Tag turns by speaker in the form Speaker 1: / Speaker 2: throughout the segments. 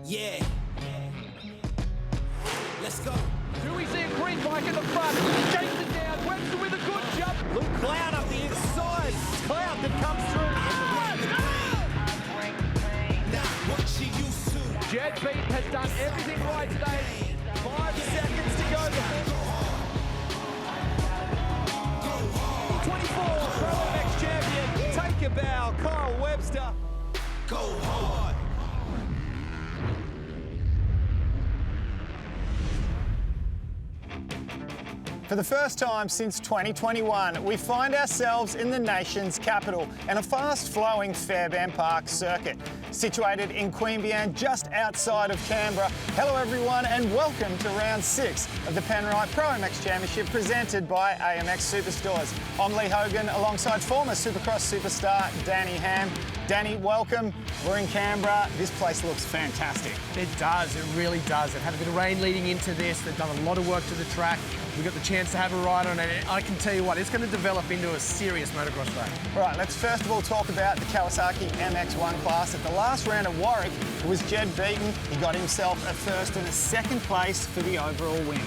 Speaker 1: Yeah. Let's go.
Speaker 2: Do we see a green bike in the front? Shakes it down. Webster with a good jump.
Speaker 3: Luke Cloud up the inside. Cloud that comes through.
Speaker 1: Not what she used to.
Speaker 2: Jed Beaton has done everything right today. 5 seconds to go. 24, ProMX champion.
Speaker 3: Take a bow, Kyle Webster.
Speaker 1: Go hard.
Speaker 4: For the first time since 2021, we find ourselves in the nation's capital and a fast-flowing Fairbairn Park circuit. Situated in Queanbeyan, just outside of Canberra. Hello everyone and welcome to round 6 of the Penrite ProMX Championship presented by AMX Superstores. I'm Lee Hogan alongside former Supercross superstar Danny Ham. Danny, welcome. We're in Canberra. This place looks fantastic.
Speaker 5: It does, it really does. They've had a bit of rain leading into this. They've done a lot of work to the track. We got the chance to have a ride on it. I can tell you what, it's going to develop into a serious motocross track.
Speaker 4: All right, let's first of all talk about the Kawasaki MX1 class. At the last round at Warwick, it was Jed Beaton. He got himself a first and a second place for the overall win.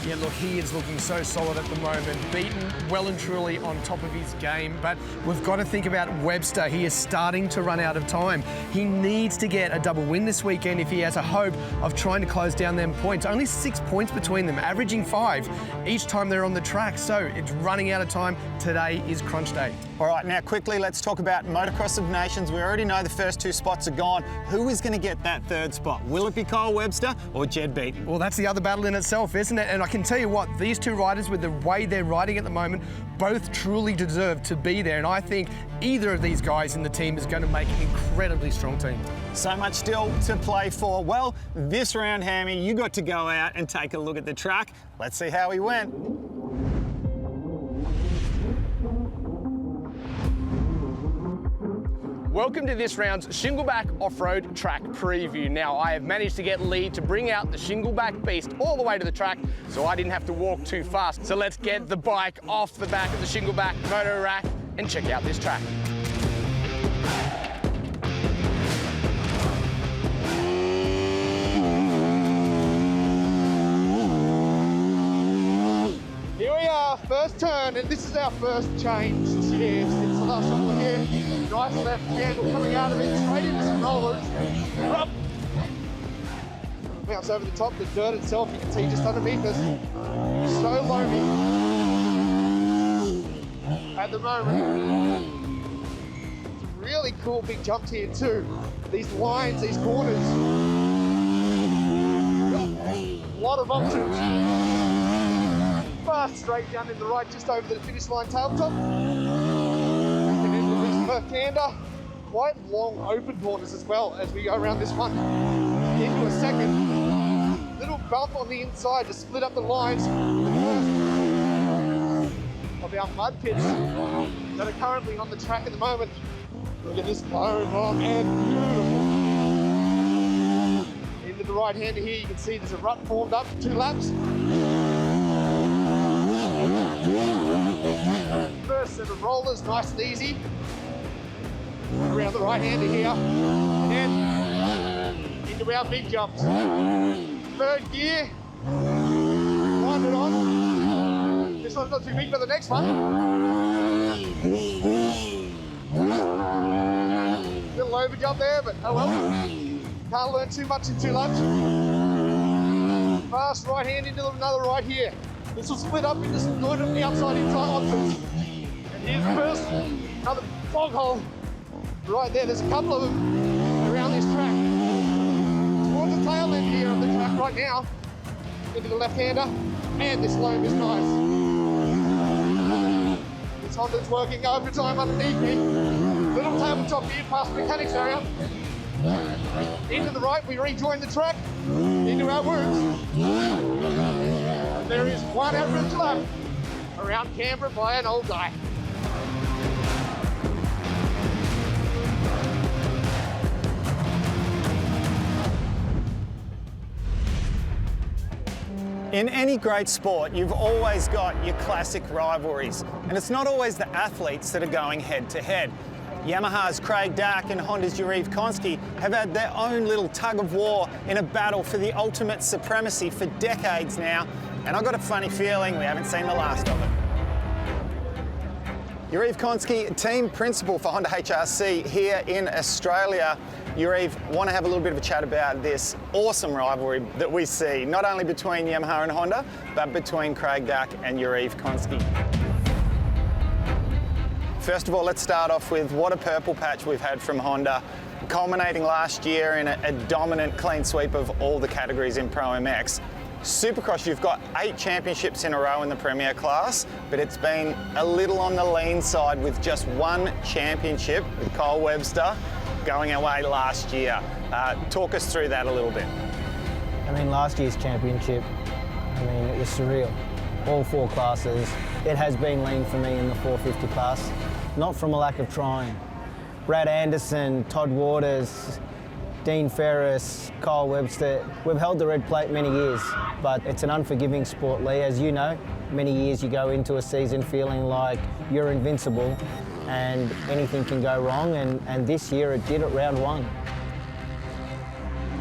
Speaker 5: Yeah, look, he is looking so solid at the moment. Beaton well and truly on top of his game, but we've got to think about Webster. He is starting to run out of time. He needs to get a double win this weekend if he has a hope of trying to close down them points. Only 6 points between them, averaging 5 each time they're on the track, so it's running out of time. Today is crunch day.
Speaker 4: All right, now quickly, let's talk about Motocross of Nations. We already know the first 2 spots are gone. Who is going to get that 3rd spot? Will it be Kyle Webster or Jed Beaton?
Speaker 5: Well, that's the other battle in itself, isn't it? And I can tell you what, these 2 riders, with the way they're riding at the moment, both truly deserve to be there. And I think either of these guys in the team is going to make an incredibly strong team.
Speaker 4: So much still to play for. Well, this round, Hammy, you got to go out and take a look at the track. Let's see how he went.
Speaker 5: Welcome to this round's Shingleback off-road track preview. Now, I have managed to get Lee to bring out the Shingleback beast all the way to the track, so I didn't have to walk too fast. So let's get the bike off the back of the Shingleback moto rack and check out this track. Here we are, first turn, and this is our first change here since the last time we were here. Nice left handle coming out of it, straight into some rollers. Bounce over the top, the dirt itself, you can see just underneath us. So loamy at the moment. Some really cool big jumps here too. These lines, these corners. A lot of options. Fast straight down in the right, just over the finish line tabletop. And into this left-hander. Quite long open corners as well as we go around this one. Into a second. Little bump on the inside to split up the lines. Of our mud pits that are currently on the track at the moment. Look at this low, long and beautiful. Into the right-hander here, you can see there's a rut formed up, 2 laps. First set of rollers, nice and easy. Around the right-hander here. And then into our big jumps. 3rd gear. Wind it on. This one's not too big for the next one. Little over jump there, but oh well. Can't learn too much in 2 laps. Fast right hand into another right here. This will split up into some good on the outside-inside options. And here's first, another fog hole right there. There's a couple of them around this track. Towards the tail end here of the track right now, into the left-hander, and this loam is nice. This Honda's working overtime underneath me. Little tabletop here past the mechanics area. Into the right, we rejoin the track, into our works. There is one average lap around Canberra by an old guy.
Speaker 4: In any great sport, you've always got your classic rivalries. And it's not always the athletes that are going head to head. Yamaha's Craig Dack and Honda's Yuriv Konsky have had their own little tug of war in a battle for the ultimate supremacy for decades now, and I've got a funny feeling we haven't seen the last of it. Yuriv Konsky, team principal for Honda HRC here in Australia. Yuriv, want to have a little bit of a chat about this awesome rivalry that we see, not only between Yamaha and Honda, but between Craig Dack and Yuriv Konsky. First of all, let's start off with what a purple patch we've had from Honda, culminating last year in a dominant clean sweep of all the categories in ProMX. Supercross, you've got 8 championships in a row in the Premier class, but it's been a little on the lean side with just 1 championship with Kyle Webster going away last year. Talk us through that a little bit.
Speaker 6: I mean, last year's championship, it was surreal. All 4 classes. It has been lean for me in the 450 class, not from a lack of trying. Brad Anderson, Todd Waters, Dean Ferris, Kyle Webster, we've held the red plate many years, but it's an unforgiving sport, Lee. As you know, many years you go into a season feeling like you're invincible and anything can go wrong, and this year it did at round 1.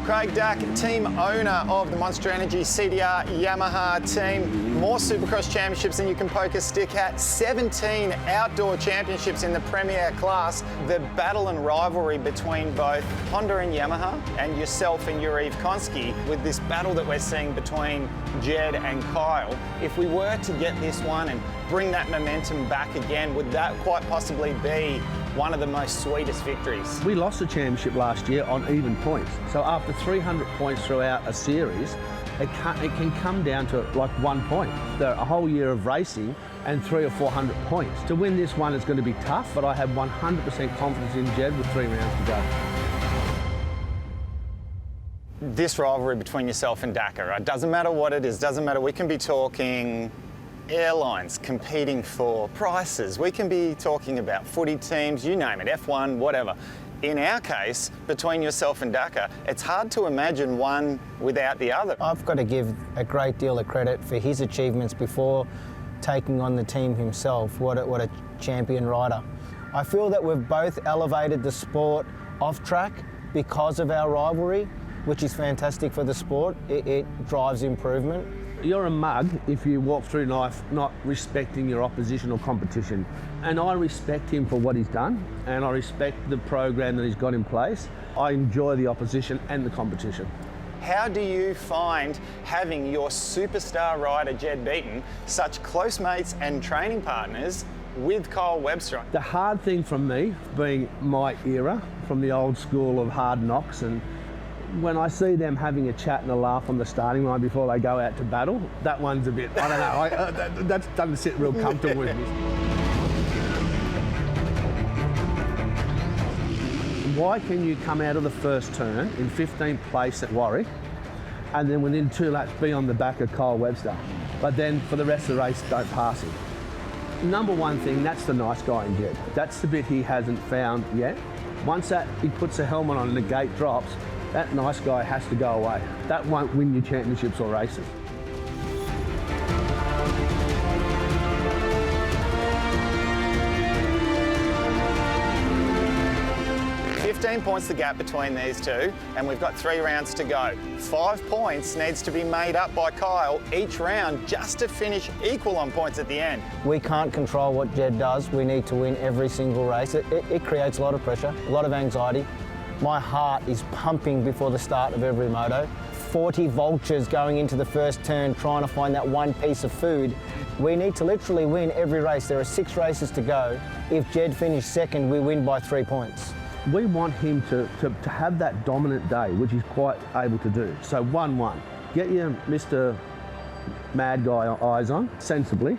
Speaker 4: Craig Dack, team owner of the Monster Energy CDR Yamaha team. More Supercross championships than you can poke a stick at. 17 outdoor championships in the Premier class. The battle and rivalry between both Honda and Yamaha and yourself and Yuriv Konsky, with this battle that we're seeing between Jed and Kyle. If we were to get this one and bring that momentum back again, would that quite possibly be one of the most sweetest victories?
Speaker 7: We lost the championship last year on even points. So after 300 points throughout a series, it can come down to like 1 point. A whole year of racing and 300 or 400 points. To win this one is going to be tough, but I have 100% confidence in Jed with 3 rounds to go.
Speaker 4: This rivalry between yourself and Dack, right? Doesn't matter what it is, doesn't matter. We can be talking airlines competing for prices. We can be talking about footy teams, you name it, F1, whatever. In our case, between yourself and Dack, it's hard to imagine one without the other.
Speaker 6: I've got to give a great deal of credit for his achievements before taking on the team himself. What a champion rider. I feel that we've both elevated the sport off track because of our rivalry, which is fantastic for the sport. It drives improvement.
Speaker 7: You're a mug if you walk through life not respecting your opposition or competition. And I respect him for what he's done, and I respect the program that he's got in place. I enjoy the opposition and the competition.
Speaker 4: How do you find having your superstar rider, Jed Beaton, such close mates and training partners with Kyle Webster?
Speaker 7: The hard thing from me, being my era, from the old school of hard knocks, and when I see them having a chat and a laugh on the starting line before they go out to battle, that one's a bit, I don't know, that doesn't sit real comfortable with me. Why can you come out of the first turn in 15th place at Warwick and then within 2 laps be on the back of Kyle Webster, but then for the rest of the race don't pass him? Number one thing, that's the nice guy in Jed. That's the bit he hasn't found yet. Once he puts a helmet on and the gate drops, that nice guy has to go away. That won't win you championships or races.
Speaker 4: $15 points the gap between these two, and we've got 3 rounds to go. 5 points needs to be made up by Kyle each round just to finish equal on points at the end.
Speaker 6: We can't control what Jed does. We need to win every single race. It creates a lot of pressure, a lot of anxiety. My heart is pumping before the start of every moto. 40 vultures going into the first turn trying to find that one piece of food. We need to literally win every race. There are 6 races to go. If Jed finished second, we win by 3 points.
Speaker 7: We want him to have that dominant day, which he's quite able to do. So 1-1. Get your Mr. Mad Guy eyes on, sensibly,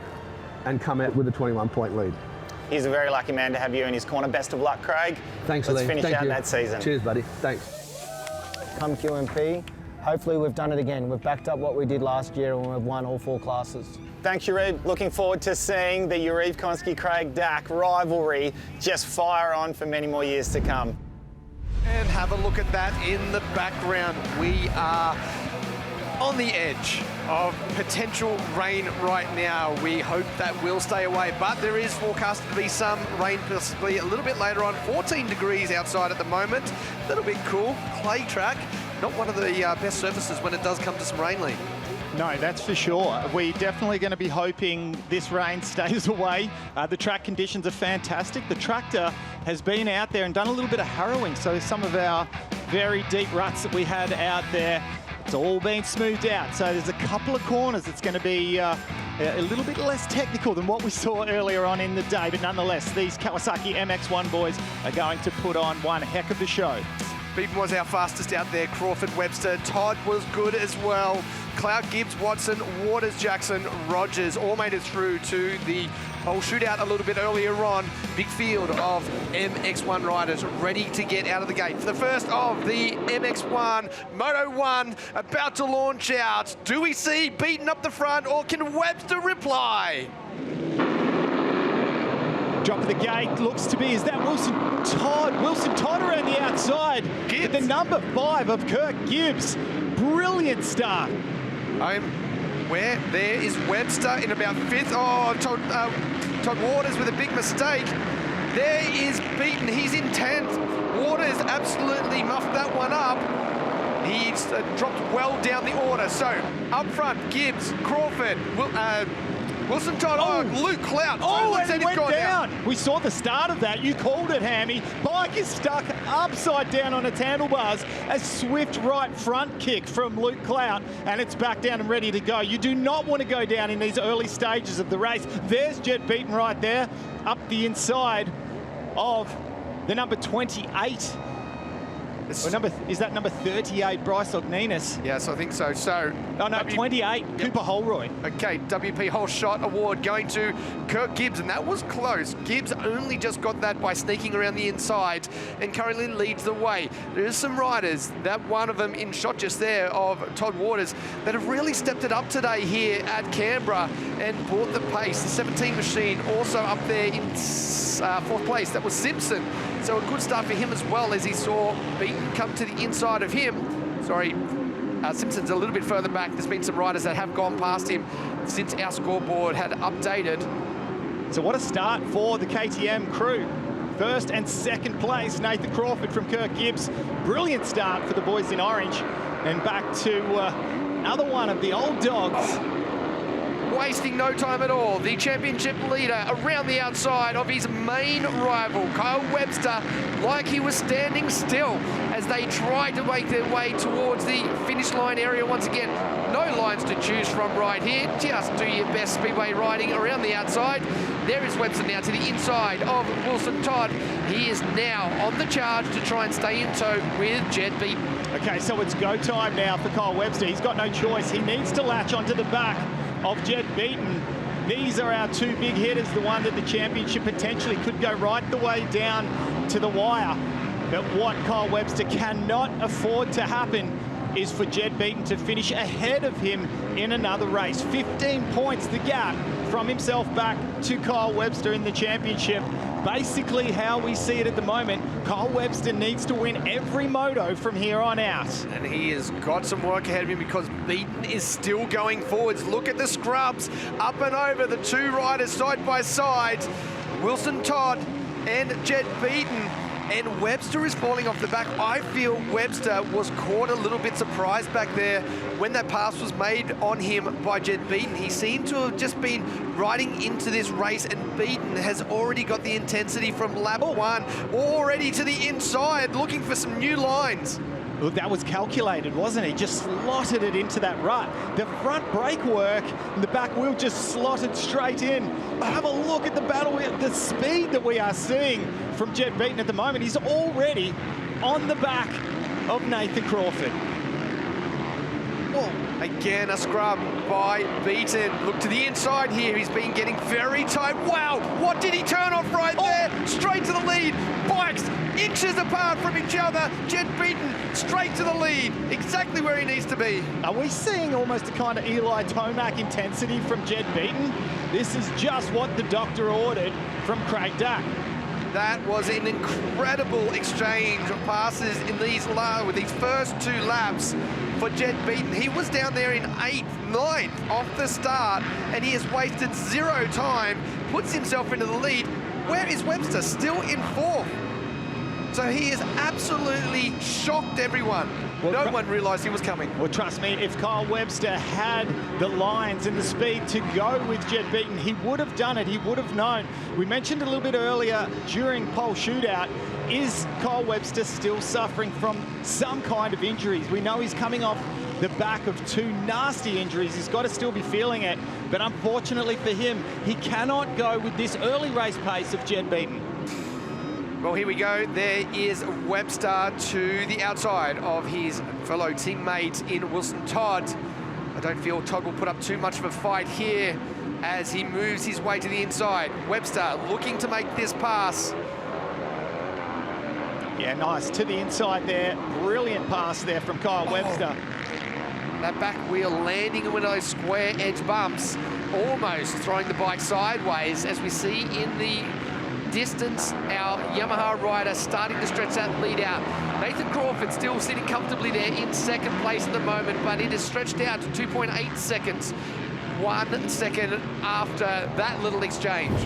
Speaker 7: and come out with a 21-point lead.
Speaker 4: He's a very lucky man to have you in his corner. Best of luck, Craig.
Speaker 7: Thanks,
Speaker 4: Let's
Speaker 7: Lee.
Speaker 4: finish
Speaker 7: Thank
Speaker 4: out
Speaker 7: you.
Speaker 4: that season.
Speaker 7: Cheers, buddy. Thanks.
Speaker 6: Come QMP, hopefully we've done it again. We've backed up what we did last year and we've won all 4 classes.
Speaker 4: Thanks, Yuriv. Looking forward to seeing the Yuriv Konsky-Craig Dack rivalry just fire on for many more years to come.
Speaker 3: And have a look at that in the background. We are
Speaker 5: on the edge of potential rain right now. We hope that will stay away, but there is forecasted to be some rain possibly a little bit later on. 14 degrees outside at the moment. A little bit cool. Clay track. Not one of the best surfaces when it does come to some rain, Lee.
Speaker 4: No, that's for sure. We're definitely going to be hoping this rain stays away. The track conditions are fantastic. The tractor has been out there and done a little bit of harrowing. So some of our very deep ruts that we had out there, it's all been smoothed out. So there's a couple of corners that's going to be a little bit less technical than what we saw earlier on in the day. But nonetheless, these Kawasaki MX1 boys are going to put on one heck of a show.
Speaker 5: Beaton was our fastest out there. Crawford, Webster, Todd was good as well. Cloud, Gibbs, Watson, Waters, Jackson, Rogers all made it through to the whole shootout a little bit earlier on. Big field of MX1 riders ready to get out of the gate. For the first of the MX1, Moto1 about to launch out. Do we see Beaton up the front, or can Webster reply?
Speaker 4: Drop of the gate looks to be, is that Wilson Todd? Wilson Todd around the outside. Gibbs. The number 5 of Kirk Gibbs. Brilliant start.
Speaker 5: Where there is Webster in about 5th. Oh, Todd Waters with a big mistake. There is Beaton. He's in 10th. Waters absolutely muffed that one up. He's dropped well down the order. So up front, Gibbs, Crawford, Wilson Todd, Luke Clout.
Speaker 4: Oh, and he went down. We saw the start of that. You called it, Hammy. Bike is stuck upside down on its handlebars. A swift right front kick from Luke Clout, and it's back down and ready to go. You do not want to go down in these early stages of the race. There's Jet Beaton right there, up the inside of the number 28. Is that number 38, Bryce Ogninas?
Speaker 5: Yes, I think so.
Speaker 4: Oh, no, 28, yep. Cooper Holroyd.
Speaker 5: Okay, WP Whole Shot Award going to Kirk Gibbs, and that was close. Gibbs only just got that by sneaking around the inside and currently leads the way. There's some riders, that one of them in shot just there of Todd Waters, that have really stepped it up today here at Canberra and brought the pace. The 17 machine also up there in 4th place. That was Simpson. So a good start for him as well, as he saw Beaton come to the inside of him. Sorry, Simpson's a little bit further back. There's been some riders that have gone past him since our scoreboard had updated.
Speaker 4: So what a start for the KTM crew. 1st and 2nd place, Nathan Crawford from Kirk Gibbs. Brilliant start for the boys in orange. And back to another one of the old dogs.
Speaker 5: Wasting no time at all. The championship leader around the outside of his main rival, Kyle Webster, like he was standing still as they tried to make their way towards the finish line area once again. No lines to choose from right here. Just do your best speedway riding around the outside. There is Webster now to the inside of Wilson Todd. He is now on the charge to try and stay in tow with Jet Beaton.
Speaker 4: Okay, so it's go time now for Kyle Webster. He's got no choice. He needs to latch onto the back of Jet Beaton. These are our 2 big hitters, the one that the championship potentially could go right the way down to the wire. But what Kyle Webster cannot afford to happen is for Jet Beaton to finish ahead of him in another race. 15 points the gap from himself back to Kyle Webster in the championship. Basically how we see it at the moment, Kyle Webster needs to win every moto from here on out.
Speaker 5: And he has got some work ahead of him because Beaton is still going forwards. Look at the scrubs up and over, the 2 riders side by side. Wilson Todd and Jet Beaton. And Webster is falling off the back. I feel Webster was caught a little bit surprised back there when that pass was made on him by Jet Beaton. He seemed to have just been riding into this race, and Beaton has already got the intensity from lap 1, already to the inside, looking for some new lines.
Speaker 4: Look, that was calculated, wasn't it? Just slotted it into that rut. The front brake work and the back wheel just slotted straight in. Have a look at the battle, the speed that we are seeing from Jet Beaton at the moment. He's already on the back of Nathan Crawford.
Speaker 5: Oh, again, a scrub by Beaton. Look to the inside here. He's been getting very tight. Wow, what did he turn off right there? Straight to the lead. Bikes inches apart from each other. Jet Beaton straight to the lead. Exactly where he needs to be.
Speaker 4: Are we seeing almost a kind of Eli Tomac intensity from Jet Beaton? This is just what the doctor ordered from Craig Dack.
Speaker 8: That was an incredible exchange of passes in these with these first 2 laps for Jed Beaton. He was down there in 8th, 9th off the start, and he has wasted 0 time, puts himself into the lead. Where is Webster? Still in 4th. So he has absolutely shocked everyone.
Speaker 4: Well,
Speaker 8: no one realised he was coming.
Speaker 4: Well, trust me, if Kyle Webster had the lines and the speed to go with Jed Beaton, he would have done it. He would have known. We mentioned a little bit earlier during pole shootout, is Kyle Webster still suffering from some kind of injuries? We know he's coming off the back of 2 nasty injuries. He's got to still be feeling it. But unfortunately for him, he cannot go with this early race pace of Jed Beaton.
Speaker 8: Well, here we go. There is Webster to the outside of his fellow teammate in Wilson Todd. I don't feel Todd will put up too much of a fight here as he moves his way to the inside. Webster looking to make this pass.
Speaker 4: Yeah, nice. To the inside there. Brilliant pass there from Kyle Webster.
Speaker 8: That back wheel landing in one of those square edge bumps, almost throwing the bike sideways, as we see in the distance, our Yamaha rider starting to stretch that lead out. Nathan Crawford still sitting comfortably there in 2nd place at the moment, but it is stretched out to 2.8 seconds, 1 second after that little exchange.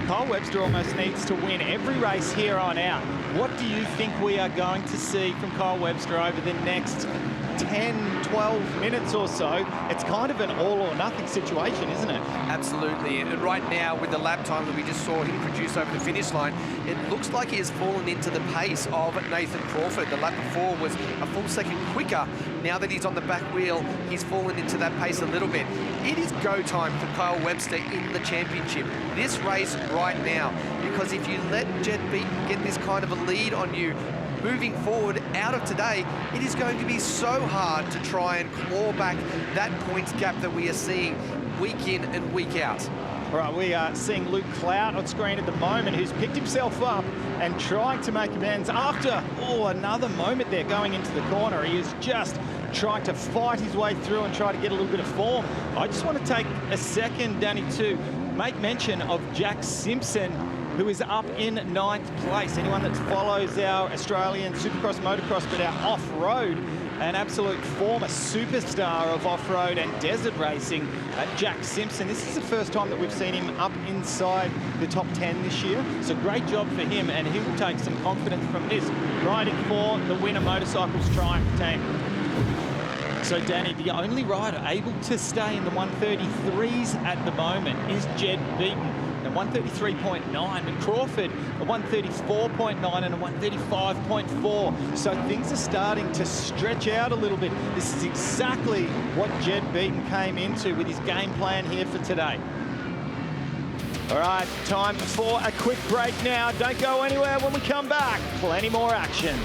Speaker 4: Kyle Webster almost needs to win every race here on out. What do you think we are going to see from Kyle Webster over the next 10, 12 minutes or so? It's kind of an all or nothing situation, isn't it?
Speaker 8: Absolutely, and right now with the lap time that we just saw him produce over the finish line, it looks like he has fallen into the pace of Nathan Crawford. The lap before was a full second quicker. Now that he's on the back wheel, he's fallen into that pace a little bit. It is go time for Kyle Webster in the championship. This race right now, because if you let Jed Beaton get this kind of a lead on you, moving forward out of today, it is going to be so hard to try and claw back that points gap that we are seeing week in and week out.
Speaker 4: All right, we are seeing Luke Clout on screen at the moment, who's picked himself up and trying to make amends after, another moment there going into the corner. He is just trying to fight his way through and try to get a little bit of form. I just want to take a second, Danny, to make mention of Jack Simpson, who is up in 9th place. Anyone that follows our Australian Supercross Motocross, but our off-road, an absolute former superstar of off-road and desert racing, Jack Simpson. This is the first time that we've seen him up inside the top 10 this year. So great job for him, and he will take some confidence from this, riding for the Winter Motorcycles Triumph team. So Danny, the only rider able to stay in the 133s at the moment is Jed Beaton. And 133.9, and Crawford a 134.9 and a 135.4. So things are starting to stretch out a little bit. This is exactly what Jed Beaton came into with his game plan here for today. All right, time for a quick break now. Don't go anywhere. When we come back, plenty more action.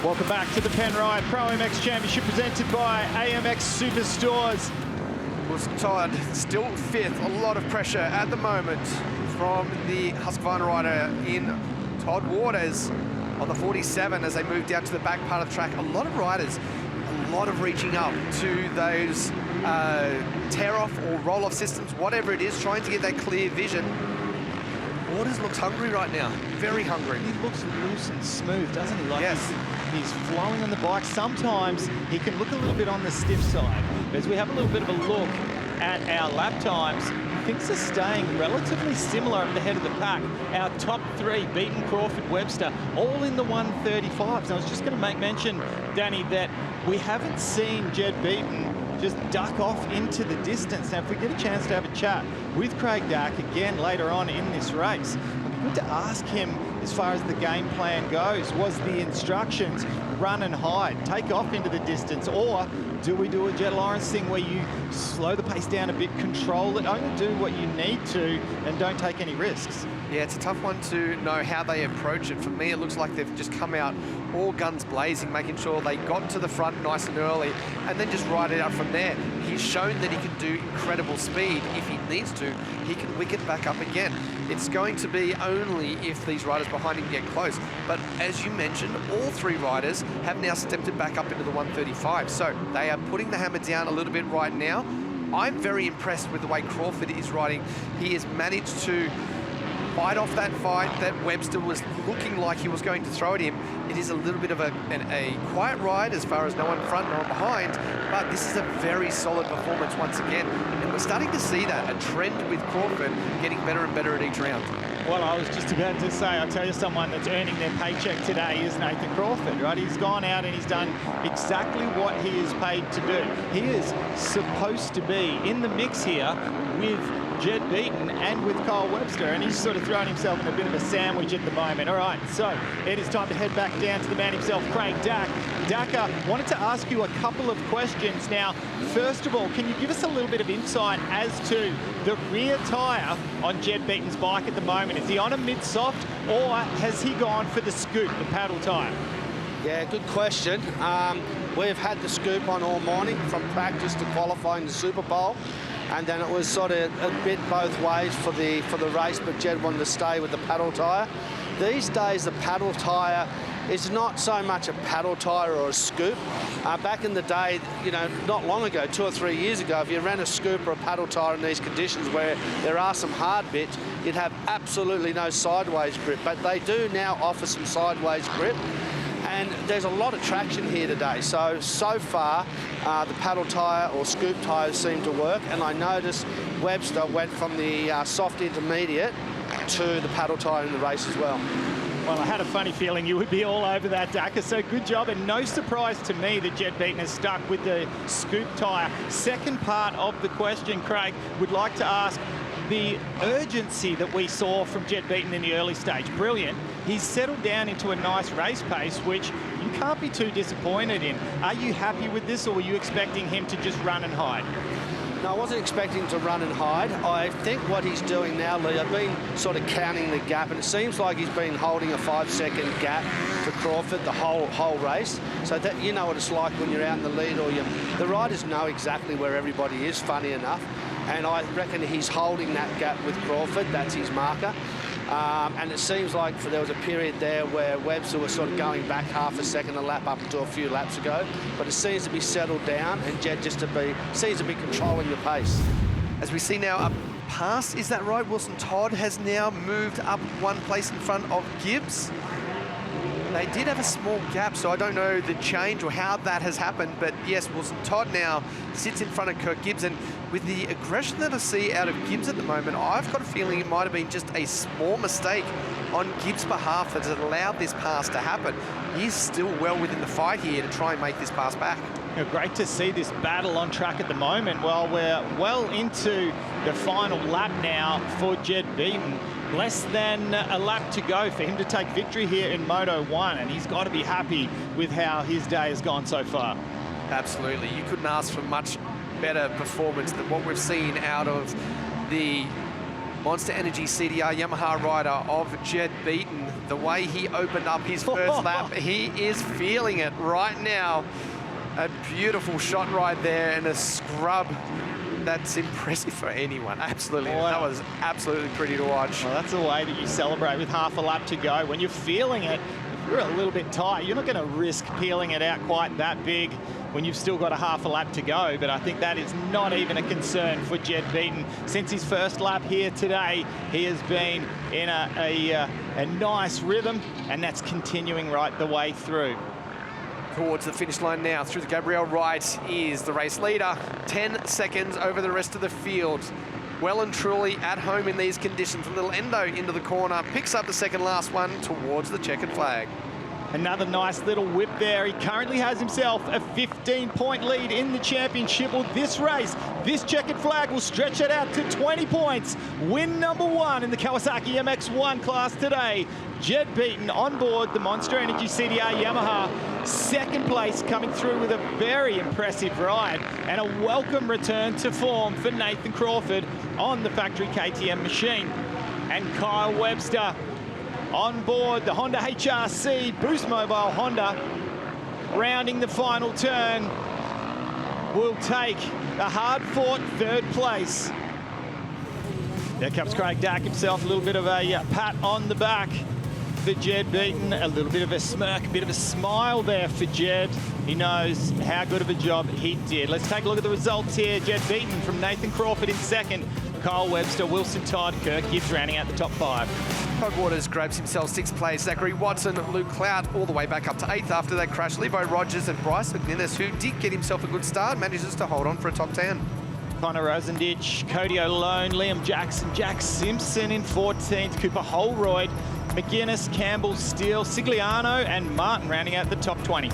Speaker 4: Welcome back to the Penrite ProMX Championship presented by AMX Superstores.
Speaker 8: Was Todd still 5th? A lot of pressure at the moment from the Husqvarna rider in Todd Waters on the 47 as they move down to the back part of the track. A lot of riders, a lot of reaching up to those tear-off or roll-off systems, whatever it is, trying to get that clear vision. Waters looks hungry right now, very hungry.
Speaker 4: He looks loose and smooth, doesn't he? Like
Speaker 8: yes.
Speaker 4: He's flowing on the bike. Sometimes he can look a little bit on the stiff side. But as we have a little bit of a look at our lap times, things are staying relatively similar at the head of the pack. Our top 3, Beaton, Crawford, Webster, all in the 135s. And I was just going to make mention, Danny, that we haven't seen Jed Beaton just duck off into the distance. Now, if we get a chance to have a chat with Craig Dack again later on in this race, I'm going to ask him, as far as the game plan goes, was the instructions run and hide, take off into the distance, or do we do a Jed Lawrence thing where you slow the pace down a bit, control it, only do what you need to, and don't take any risks?
Speaker 8: Yeah, it's a tough one to know how they approach it. For me, it looks like they've just come out all guns blazing, making sure they got to the front nice and early, and then just ride it out from there. He's shown that he can do incredible speed. If he needs to, he can wick it back up again. It's going to be only if these riders behind him get close. But as you mentioned, all three riders have now stepped it back up into the 135. So they are putting the hammer down a little bit right now. I'm very impressed with the way Crawford is riding. He has managed to fight off that fight that Webster was looking like he was going to throw at him. It is a little bit of a quiet ride as far as no one front, no one behind, but this is a very solid performance once again. And we're starting to see that, a trend with Crawford getting better and better at each round.
Speaker 4: Well, I was just about to say, I'll tell you, someone that's earning their paycheck today is Nathan Crawford, right? He's gone out and he's done exactly what he is paid to do. He is supposed to be in the mix here with Jed Beaton and with Kyle Webster, and he's sort of thrown himself in a bit of a sandwich at the moment. All right, so it is time to head back down to the man himself, Craig Dack. Dack, wanted to ask you a couple of questions. Now, first of all, can you give us a little bit of insight as to the rear tyre on Jed Beaton's bike at the moment? Is he on a mid-soft, or has he gone for the scoop, the paddle tyre?
Speaker 9: Yeah, good question. We've had the scoop on all morning from practice to qualifying the Super Bowl, and then it was sort of a bit both ways for the race, but Jed wanted to stay with the paddle tyre. These days, the paddle tyre is not so much a paddle tyre or a scoop. Back in the day, you know, not long ago, 2 or 3 years ago, if you ran a scoop or a paddle tyre in these conditions where there are some hard bits, you'd have absolutely no sideways grip. But they do now offer some sideways grip. And there's a lot of traction here today. So far, the paddle tyre or scoop tyres seem to work. And I noticed Webster went from the soft intermediate to the paddle tyre in the race as well.
Speaker 4: Well, I had a funny feeling you would be all over that, Dacker, so good job. And no surprise to me that Jed Beaton has stuck with the scoop tyre. Second part of the question, Craig, would like to ask the urgency that we saw from Jed Beaton in the early stage. Brilliant. He's settled down into a nice race pace, which you can't be too disappointed in. Are you happy with this, or were you expecting him to just run and hide?
Speaker 9: No, I wasn't expecting to run and hide. I think what he's doing now, Lee, I've been sort of counting the gap, and it seems like he's been holding a 5-second gap to Crawford the whole race. So that, you know what it's like when you're out in the lead, or the riders know exactly where everybody is, funny enough. And I reckon he's holding that gap with Crawford. That's his marker. And it seems like there was a period there where Webster was sort of going back half a second a lap up until a few laps ago. But it seems to be settled down, and Jed seems to be controlling the pace.
Speaker 8: As we see now up past, is that right? Wilson Todd has now moved up one place in front of Gibbs. They did have a small gap, so I don't know the change or how that has happened, but yes, Wilson Todd now sits in front of Kirk Gibbs, and with the aggression that I see out of Gibbs at the moment, I've got a feeling it might have been just a small mistake on Gibbs' behalf that has allowed this pass to happen. He's still well within the fight here to try and make this pass back.
Speaker 4: Great to see this battle on track at the moment. Well, we're well into the final lap now for Jed Beaton. Less than a lap to go for him to take victory here in Moto1, and he's got to be happy with how his day has gone so far.
Speaker 8: Absolutely. You couldn't ask for much better performance than what we've seen out of the Monster Energy CDR Yamaha rider of Jed Beaton. The way he opened up his first lap, he is feeling it right now. A beautiful shot right there and a scrub. That's impressive for anyone. Absolutely. Wow. That was absolutely pretty to watch.
Speaker 4: Well, that's the way that you celebrate with half a lap to go. When you're feeling it, if you're a little bit tight, you're not going to risk peeling it out quite that big when you've still got a half a lap to go. But I think that is not even a concern for Jed Beaton. Since his first lap here today, he has been in a nice rhythm, and that's continuing right the way through.
Speaker 8: Towards the finish line now, through the Gabriel right is the race leader. 10 seconds over the rest of the field. Well and truly at home in these conditions. A little endo into the corner, picks up the second last one towards the checkered flag.
Speaker 4: Another nice little whip there. He currently has himself a 15-point lead in the championship. Well, this race, this checkered flag will stretch it out to 20 points. Win number 1 in the Kawasaki MX1 class today. Jed Beaton on board the Monster Energy CDR Yamaha. Second place, coming through with a very impressive ride, and a welcome return to form for Nathan Crawford on the factory KTM machine.
Speaker 10: and Kyle Webster on board the Honda HRC Boost Mobile Honda. Rounding the final turn, will take a hard-fought third place. There comes Craig Dack himself, a little bit of a pat on the back for Jed Beaton, a little bit of a smirk, a bit of a smile there for Jed. He knows how good of a job he did. Let's take a look at the results here. Jed Beaton from Nathan Crawford in second, Kyle Webster, Wilson Todd, Kirk Gibbs rounding out the top 5.
Speaker 8: Todd Waters grabs himself 6th place. Zachary Watson, Luke Clout all the way back up to 8th after that crash. Levo Rogers and Bryce McNinnis, who did get himself a good start, manages to hold on for a top 10.
Speaker 10: Connor Rosendich, Cody O'Lone, Liam Jackson, Jack Simpson in 14th, Cooper Holroyd, McGuinness, Campbell, Steele, Sigliano and Martin rounding out the top 20.
Speaker 8: It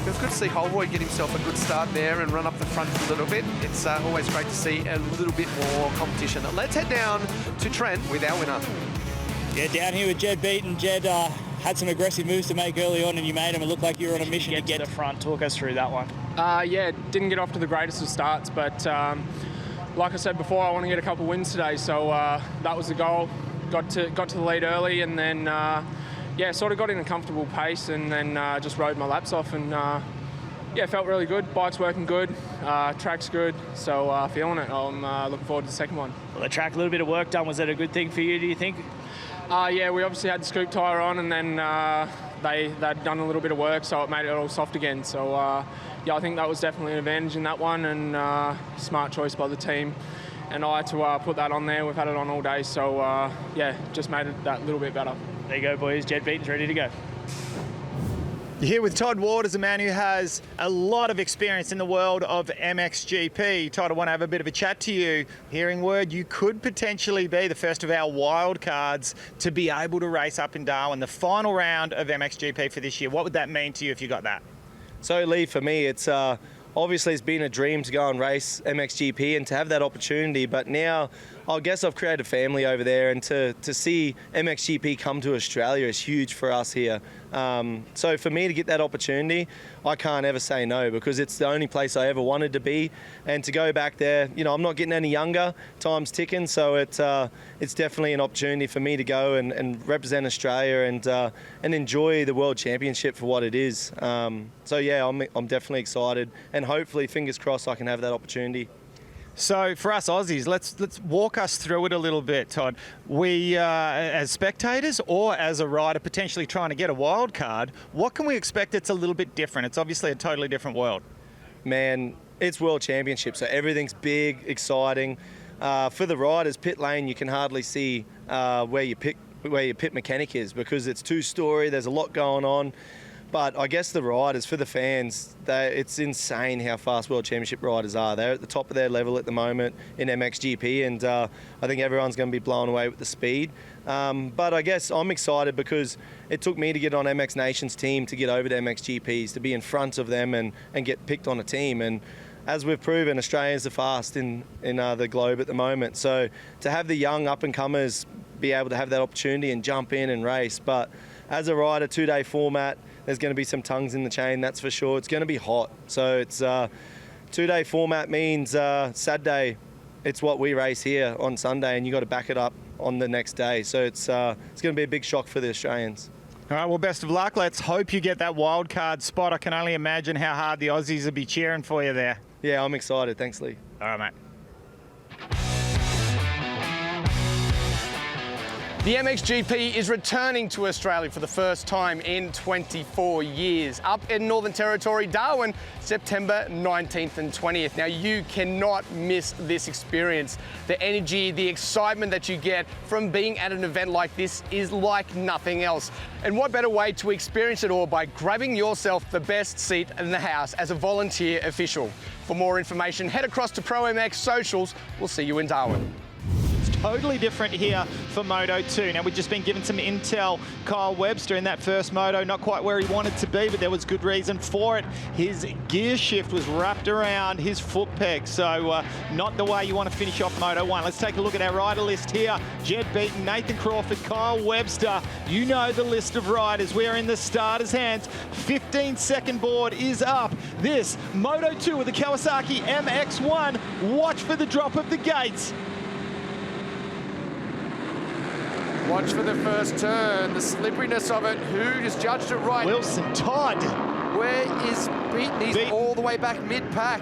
Speaker 8: was good to see Holroyd get himself a good start there and run up the front a little bit. It's always great to see a little bit more competition. Let's head down to Trent with our winner.
Speaker 11: Yeah, down here with Jed Beaton. Jed had some aggressive moves to make early on and you made them. It looked like you were on a mission to get to the front. Talk us through that one.
Speaker 12: Yeah, didn't get off to the greatest of starts, but like I said before, I want to get a couple wins today, so that was the goal. Got to the lead early and then yeah, sort of got in a comfortable pace and then just rode my laps off and yeah, felt really good. Bike's working good, track's good, so feeling it. I'm looking forward to the second one.
Speaker 11: Well, the track, a little bit of work done. Was that a good thing for you, do you think?
Speaker 12: Yeah, we obviously had the scoop tyre on and then they'd done a little bit of work, so it made it all soft again. So yeah, I think that was definitely an advantage in that one and smart choice by the team. And I had to put that on there. We've had it on all day, so yeah, just made it that little bit better.
Speaker 11: There you go, boys. Jed Beaton's ready to go.
Speaker 4: You're here with Todd Waters, a man who has a lot of experience in the world of MXGP. Todd, I want to have a bit of a chat to you. Hearing word you could potentially be the first of our wild cards to be able to race up in Darwin, the final round of MXGP for this year. What would that mean to you if you got that?
Speaker 13: So, Lee, for me, it's obviously it's been a dream to go and race MXGP and to have that opportunity, but now I guess I've created a family over there, and to see MXGP come to Australia is huge for us here. So for me to get that opportunity, I can't ever say no, because it's the only place I ever wanted to be. And to go back there, you know, I'm not getting any younger, time's ticking, so it's definitely an opportunity for me to go and represent Australia and enjoy the World Championship for what it is. So yeah, I'm definitely excited, and hopefully, fingers crossed, I can have that opportunity.
Speaker 10: So for us Aussies, let's walk us through it a little bit, Todd. We, as spectators or as a rider potentially trying to get a wild card, what can we expect that's a little bit different? It's obviously a totally different world.
Speaker 13: Man, it's World Championship, so everything's big, exciting. For the riders, pit lane, you can hardly see where your pit mechanic is, because it's two-story, there's a lot going on. But I guess the riders, for the fans, it's insane how fast World Championship riders are. They're at the top of their level at the moment in MXGP, and I think everyone's going to be blown away with the speed. But I guess I'm excited because it took me to get on MX Nation's team to get over to MXGPs, to be in front of them and get picked on a team. And as we've proven, Australians are fast in the globe at the moment. So to have the young up-and-comers be able to have that opportunity and jump in and race. But as a rider, 2-day format, there's going to be some tongues in the chain, that's for sure. It's going to be hot. So it's 2-day format means Saturday, it's what we race here on Sunday, and you got to back it up on the next day. So it's going to be a big shock for the Australians.
Speaker 10: All right, well, best of luck. Let's hope you get that wild card spot. I can only imagine how hard the Aussies will be cheering for you there.
Speaker 13: Yeah, I'm excited. Thanks, Lee.
Speaker 10: All right, mate.
Speaker 5: The MXGP is returning to Australia for the first time in 24 years. Up in Northern Territory, Darwin, September 19th and 20th. Now, you cannot miss this experience. The energy, the excitement that you get from being at an event like this is like nothing else. And what better way to experience it all by grabbing yourself the best seat in the house as a volunteer official. For more information, head across to ProMX socials. We'll see you in Darwin.
Speaker 10: Totally different here for Moto2. Now, we've just been given some intel. Kyle Webster in that first moto, not quite where he wanted to be, but there was good reason for it. His gear shift was wrapped around his foot peg, so not the way you want to finish off Moto1. Let's take a look at our rider list here. Jed Beaton, Nathan Crawford, Kyle Webster. You know the list of riders. We're in the starter's hands. 15-second board is up. This Moto2 with the Kawasaki MX1. Watch for the drop of the gates.
Speaker 14: Watch for the first turn, the slipperiness of it. Who just judged it right?
Speaker 10: Wilson Todd.
Speaker 14: Where is Beaton? He's all the way back mid-pack.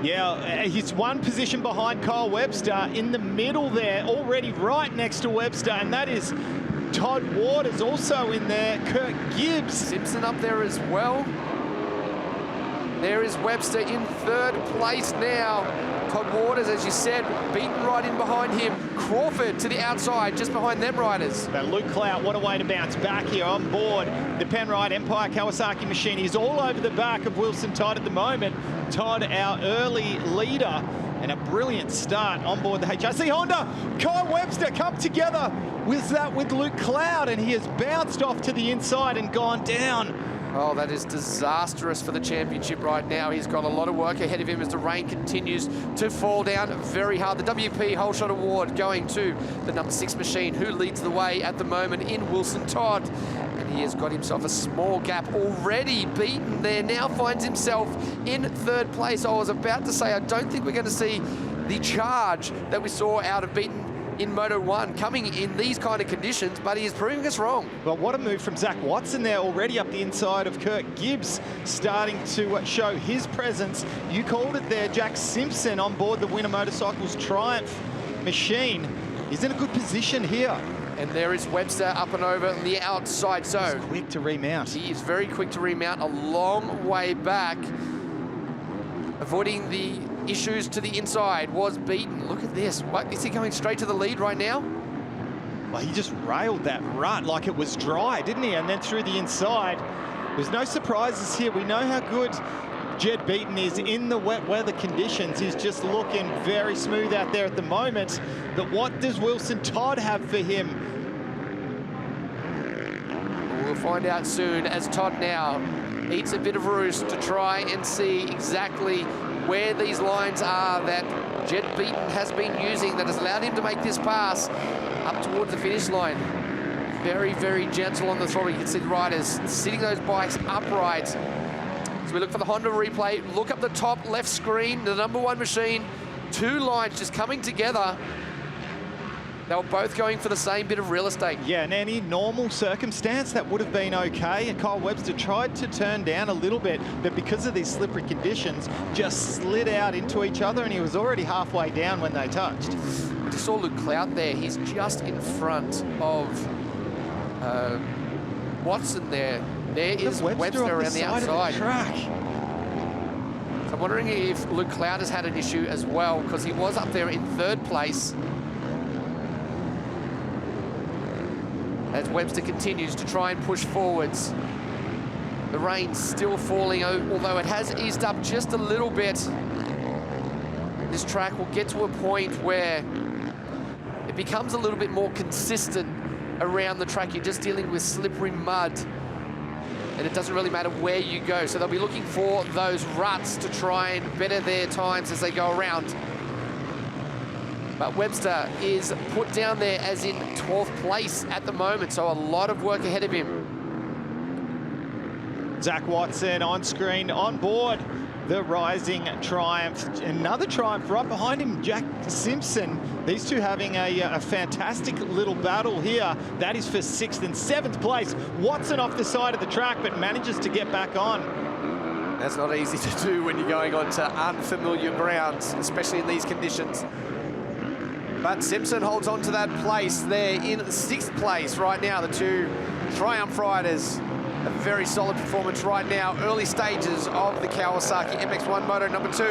Speaker 10: Yeah, he's one position behind Kyle Webster in the middle there, already right next to Webster, and that is Todd Waters also in there, Kurt Gibbs.
Speaker 14: Simpson up there as well. There is Webster in third place now. Todd Waters, as you said, beaten right in behind him. Crawford to the outside, just behind them riders.
Speaker 10: But Luke Clout, what a way to bounce back here on board the Penrite Empire Kawasaki machine. He's all over the back of Wilson Todd at the moment. Todd, our early leader, and a brilliant start on board the HRC Honda. Kyle Webster come together with Luke Clout, and he has bounced off to the inside and gone down.
Speaker 14: Oh, that is disastrous for the championship right now. He's got a lot of work ahead of him as the rain continues to fall down very hard. The WP Whole Shot Award going to the number 6 machine, who leads the way at the moment in Wilson Todd. And he has got himself a small gap already beaten there. Now finds himself in third place. I was about to say, I don't think we're going to see the charge that we saw out of Beaton in Moto1 coming in these kind of conditions, but he is proving us wrong.
Speaker 10: Well, what a move from Zach Watson there, already up the inside of Kurt Gibbs, starting to show his presence. You called it there, Jack Simpson on board the Winter Motorcycles Triumph machine. He's in a good position here.
Speaker 14: And there is Webster up and over on the outside. So
Speaker 10: he's quick to remount.
Speaker 14: He is very quick to remount, a long way back. Avoiding the issues to the inside was Beaton. Look at this. What, is he going straight to the lead right now?
Speaker 10: Well, he just railed that rut like it was dry, didn't he? And then through the inside. There's no surprises here. We know how good Jed Beaton is in the wet weather conditions. He's just looking very smooth out there at the moment. But what does Wilson Todd have for him?
Speaker 14: We'll find out soon as Todd now eats a bit of roost to try and see exactly where these lines are that Jed Beaton has been using that has allowed him to make this pass up towards the finish line. Very, very gentle on the throttle. You can see the riders sitting those bikes upright. So we look for the Honda replay. Look up the top left screen, the number 1 machine. 2 lines just coming together. They were both going for the same bit of real estate.
Speaker 10: Yeah, in any normal circumstance, that would have been okay. And Kyle Webster tried to turn down a little bit, but because of these slippery conditions, just slid out into each other, and he was already halfway down when they touched.
Speaker 14: We just saw Luke Clout there. He's just in front of Watson there. There is Webster around the outside.
Speaker 10: Of the track.
Speaker 14: So I'm wondering if Luke Clout has had an issue as well, because he was up there in third place. As Webster continues to try and push forwards. The rain's still falling, although it has eased up just a little bit. This track will get to a point where it becomes a little bit more consistent around the track. You're just dealing with slippery mud, and it doesn't really matter where you go. So they'll be looking for those ruts to try and better their times as they go around. But Webster is put down there as in 12th place at the moment, so a lot of work ahead of him.
Speaker 10: Zach Watson on screen, on board the rising Triumph. Another Triumph right behind him, Jack Simpson. These two having a fantastic little battle here. That is for 6th and 7th place. Watson off the side of the track, but manages to get back on.
Speaker 14: That's not easy to do when you're going on to unfamiliar grounds, especially in these conditions. But Simpson holds on to that place there in 6th place right now. The 2 Triumph riders, a very solid performance right now. Early stages of the Kawasaki MX1 Moto number 2.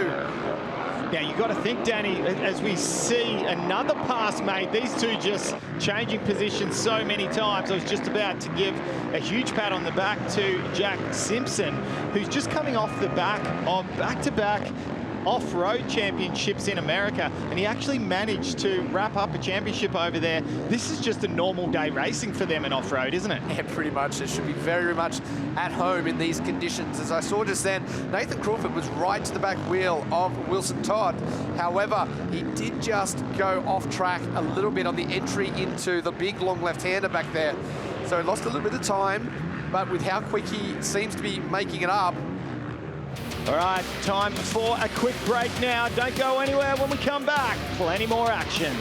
Speaker 10: Now, you've got to think, Danny, as we see another pass made, these two just changing positions so many times. I was just about to give a huge pat on the back to Jack Simpson, who's just coming off the back of back-to-back off-road championships in America, and he actually managed to wrap up a championship over there. This is just a normal day racing for them in off-road, isn't it?
Speaker 14: Yeah, pretty much. It should be very much at home in these conditions. As I saw just then, Nathan Crawford was right to the back wheel of Wilson Todd. However, he did just go off track a little bit on the entry into the big long left-hander back there. So he lost a little bit of time, but with how quick he seems to be making it up.
Speaker 10: All right, time for a quick break now. Don't go anywhere. When we come back, plenty more action.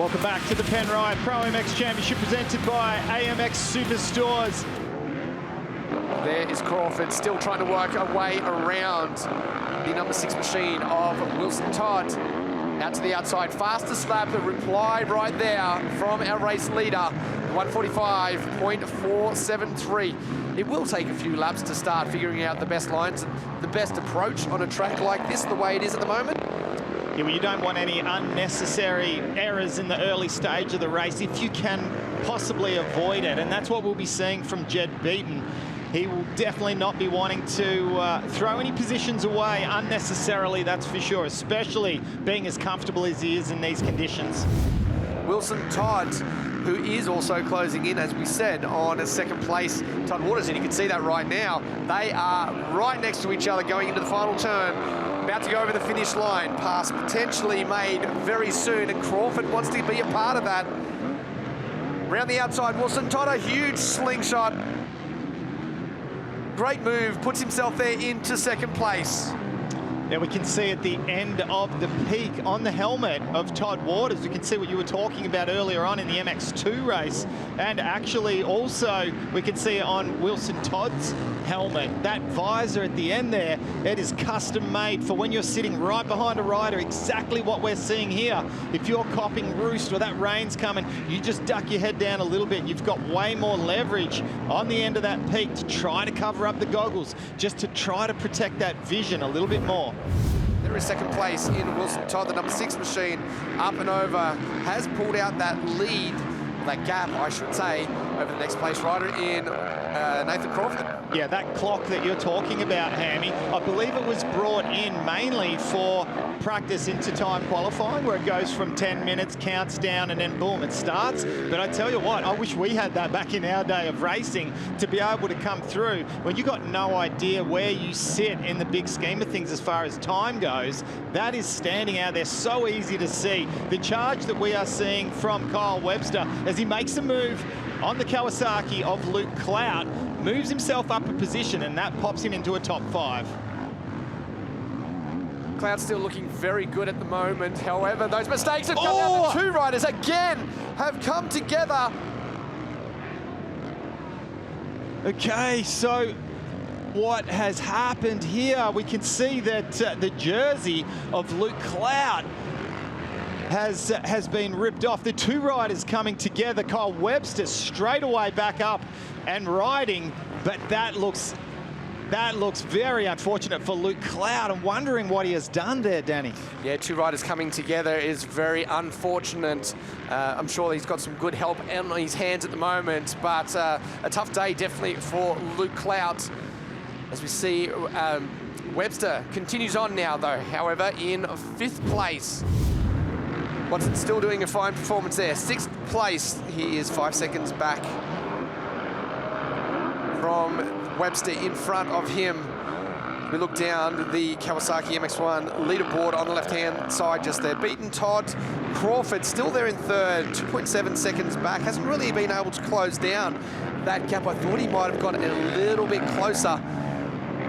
Speaker 10: Welcome back to the Penrite ProMX Championship presented by AMX Superstores.
Speaker 14: There is Crawford still trying to work a way around the number 6 machine of Wilson Todd. Out to the outside, fastest lap, the reply right there from our race leader, 145.473. It will take a few laps to start figuring out the best lines, the best approach on a track like this, the way it is at the moment.
Speaker 10: Yeah, well, you don't want any unnecessary errors in the early stage of the race if you can possibly avoid it, and that's what we'll be seeing from Jed Beaton. He will definitely not be wanting to throw any positions away unnecessarily, that's for sure, especially being as comfortable as he is in these conditions.
Speaker 14: Wilson Todd, who is also closing in, as we said, on a second place, Todd Waters, and you can see that right now. They are right next to each other going into the final turn, about to go over the finish line. Pass potentially made very soon, and Crawford wants to be a part of that. Around the outside, Wilson Todd, a huge slingshot. Great move, puts himself there into second place.
Speaker 10: Now we can see at the end of the peak on the helmet of Todd Waters, we can see what you were talking about earlier on in the MX2 race. And actually also we can see it on Wilson Todd's helmet. That visor at the end there, it is custom made for when you're sitting right behind a rider, exactly what we're seeing here. If you're copping roost or that rain's coming, you just duck your head down a little bit. You've got way more leverage on the end of that peak to try to cover up the goggles, just to try to protect that vision a little bit more.
Speaker 14: There is second place in Wilson Todd, the number 6 machine, up and over, has pulled out that lead, that gap, I should say, over the next place rider in Nathan Crawford.
Speaker 10: Yeah, that clock that you're talking about, Hammy, I believe it was brought in mainly for practice into time qualifying, where it goes from 10 minutes, counts down, and then boom, it starts. But I tell you what, I wish we had that back in our day of racing, to be able to come through when you got no idea where you sit in the big scheme of things as far as time goes. That is standing out there, so easy to see. The charge that we are seeing from Kyle Webster as he makes a move on the Kawasaki of Luke Clout, moves himself up a position, and that pops him into a top 5.
Speaker 14: Clout's still looking very good at the moment. However, those mistakes have come out. The two riders again have come together.
Speaker 10: Okay, so what has happened here? We can see that the jersey of Luke Clout has been ripped off. The two riders coming together. Kyle Webster straight away back up and riding, but that looks very unfortunate for Luke Clout. I'm wondering what he has done there, Danny.
Speaker 14: Yeah, two riders coming together is very unfortunate. I'm sure he's got some good help on his hands at the moment, but a tough day definitely for Luke Clout. As we see, Webster continues on now though, however, in 5th place. Watson still doing a fine performance there. 6th place, he is 5 seconds back from Webster in front of him. We look down the Kawasaki MX1 leaderboard on the left-hand side just there. Beaton Todd, Crawford still there in 3rd, 2.7 seconds back. Hasn't really been able to close down that gap. I thought he might have got a little bit closer